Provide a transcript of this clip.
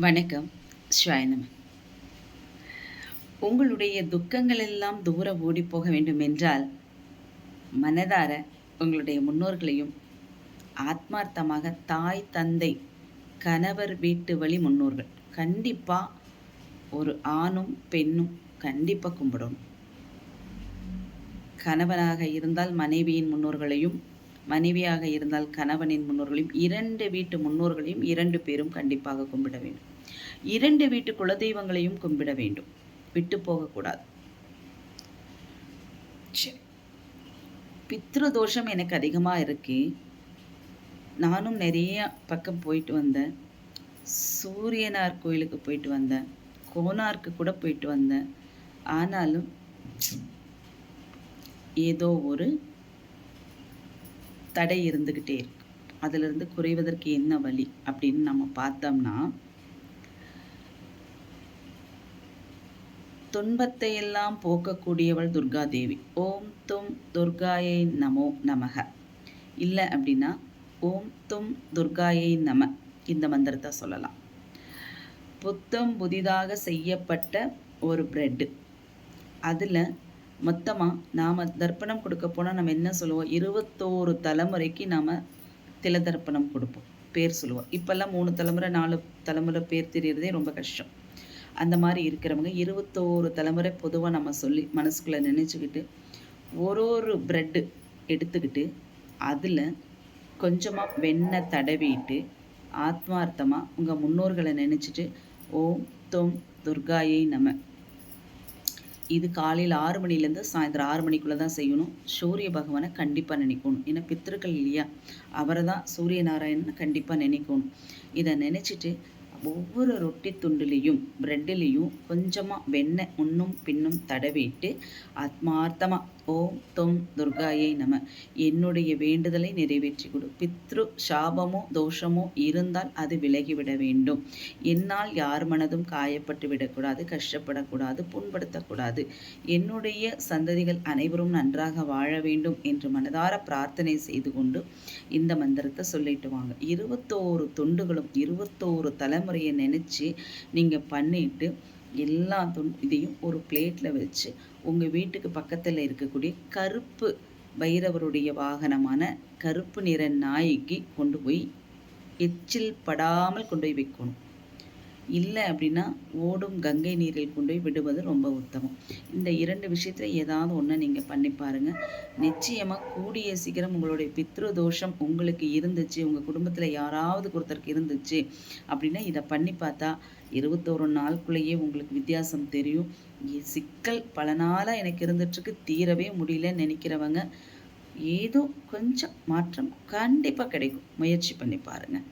வணக்கம். ஸ்வாயனம். உங்களுடைய துக்கங்கள் எல்லாம் தூர ஓடி போக வேண்டும் என்றால் மனதார உங்களுடைய முன்னோர்களையும் ஆத்மார்த்தமாக தாய் தந்தை கணவர் வீட்டு வழி முன்னோர்கள் கண்டிப்பாக ஒரு ஆணும் பெண்ணும் கண்டிப்பாக கும்பிடணும். கணவனாக இருந்தால் மனைவியின் முன்னோர்களையும், மனைவியாக இருந்தால் கணவனின் முன்னோர்களையும், 2 வீட்டு முன்னோர்களையும் 2 பேரும் கண்டிப்பாக கும்பிட வேண்டும். 2 வீட்டு குலதெய்வங்களையும் கும்பிட வேண்டும். விட்டு போகக்கூடாது. சரி, பித்ரு தோஷம் எனக்கு அதிகமாக இருக்கு. நானும் நிறைய பக்கம் போயிட்டு வந்தேன். சூரியனார் கோயிலுக்கு போயிட்டு வந்தேன், கோனார்க்கு கூட போயிட்டு வந்தேன். ஆனாலும் ஏதோ ஒரு தடை இருந்துக்கிட்டே இருக்கு. அதிலிருந்து குறைவதற்கு என்ன வழி அப்படின்னு நம்ம பார்த்தோம்னா, துன்பத்தை எல்லாம் போக்கக்கூடியவள் துர்கா தேவி. ஓம் தும் துர்காயை நமோ நமக. இல்லை அப்படின்னா ஓம் தும் துர்காயை நம, இந்த மந்திரத்தை சொல்லலாம். புத்தம் புதிதாக செய்யப்பட்ட ஒரு பிரெட்டு, அதில் மொத்தமாக நாம் தர்ப்பணம் கொடுக்க போனால் நம்ம என்ன சொல்லுவோம், 21 தலைமுறைக்கு நாம் தில தர்ப்பணம் கொடுப்போம், பேர் சொல்லுவோம். இப்போல்லாம் 3 தலைமுறை 4 தலைமுறை பேர் தெரியறதே ரொம்ப கஷ்டம். அந்த மாதிரி இருக்கிறவங்க 21 தலைமுறை பொதுவாக நம்ம சொல்லி மனசுக்குள்ளே நினச்சிக்கிட்டு ஒரு ப்ரெட்டு எடுத்துக்கிட்டு அதில் கொஞ்சமாக வெண்ணெய் தடவிட்டு ஆத்மார்த்தமாக உங்கள் முன்னோர்களை நினச்சிட்டு ஓம் தொம் துர்காயை நம. இது காலையில் 6 மணிலேருந்து சாயந்தரம் 6 மணிக்குள்ளே தான் செய்யணும். சூரிய பகவானை கண்டிப்பாக நினைக்கணும். ஏன்னா பித்திருக்கள் இல்லையா, அவரை தான் சூரிய நாராயணனை கண்டிப்பாக நினைக்கணும். இதை நினச்சிட்டு ஒவ்வொரு ரொட்டி துண்டுலேயும் ப்ரெட்லேயும் கொஞ்சமாக வெண்ணெய் முன்னும் பின்னும் தடவிட்டு ஆத்மார்த்தமாக ஓம் தொம் துர்காயை நம, என்னுடைய வேண்டுதலை நிறைவேற்றி கொடு. பித்ரு சாபமோ தோஷமோ இருந்தால் அது விலகிவிட வேண்டும். என்னால் யார் மனதும் காயப்பட்டு விடக்கூடாது, கஷ்டப்படக்கூடாது, புண்படுத்தக்கூடாது. என்னுடைய சந்ததிகள் அனைவரும் நன்றாக வாழ வேண்டும் என்று மனதார பிரார்த்தனை செய்து கொண்டு இந்த மந்திரத்தை சொல்லிட்டு வாங்க. 21 துண்டுகளும் 21 தலைமுறையை நினச்சி நீங்கள் பண்ணிட்டு எல்லா இதையும் ஒரு பிளேட்டில் வச்சு உங்கள் வீட்டுக்கு பக்கத்தில் இருக்கக்கூடிய கருப்பு பைரவருடைய வாகனமான கருப்பு நிற நாய்க்கு கொண்டு போய் எச்சில் படாமல் கொண்டு போய் வைக்கணும். இல்லை அப்படின்னா ஓடும் கங்கை நீரில் கொண்டு போய் விடுவது ரொம்ப உத்தமம். இந்த 2 விஷயத்தில் ஏதாவது ஒன்று நீங்கள் பண்ணி பாருங்கள். நிச்சயமாக கூடிய சீக்கிரம் உங்களுடைய பித்ரு தோஷம் உங்களுக்கு இருந்துச்சு, உங்கள் குடும்பத்தில் யாராவது ஒருத்தருக்கு இருந்துச்சு அப்படின்னா இதை பண்ணி பார்த்தா 21 நாளுக்குள்ளேயே உங்களுக்கு வித்தியாசம் தெரியும். சிக்கல் பல நாளாக எனக்கு இருந்துட்டுருக்கு, தீரவே முடியலன்னு நினைக்கிறவங்க ஏதோ கொஞ்சம் மாற்றம் கண்டிப்பாக கிடைக்கும். முயற்சி பண்ணி பாருங்கள்.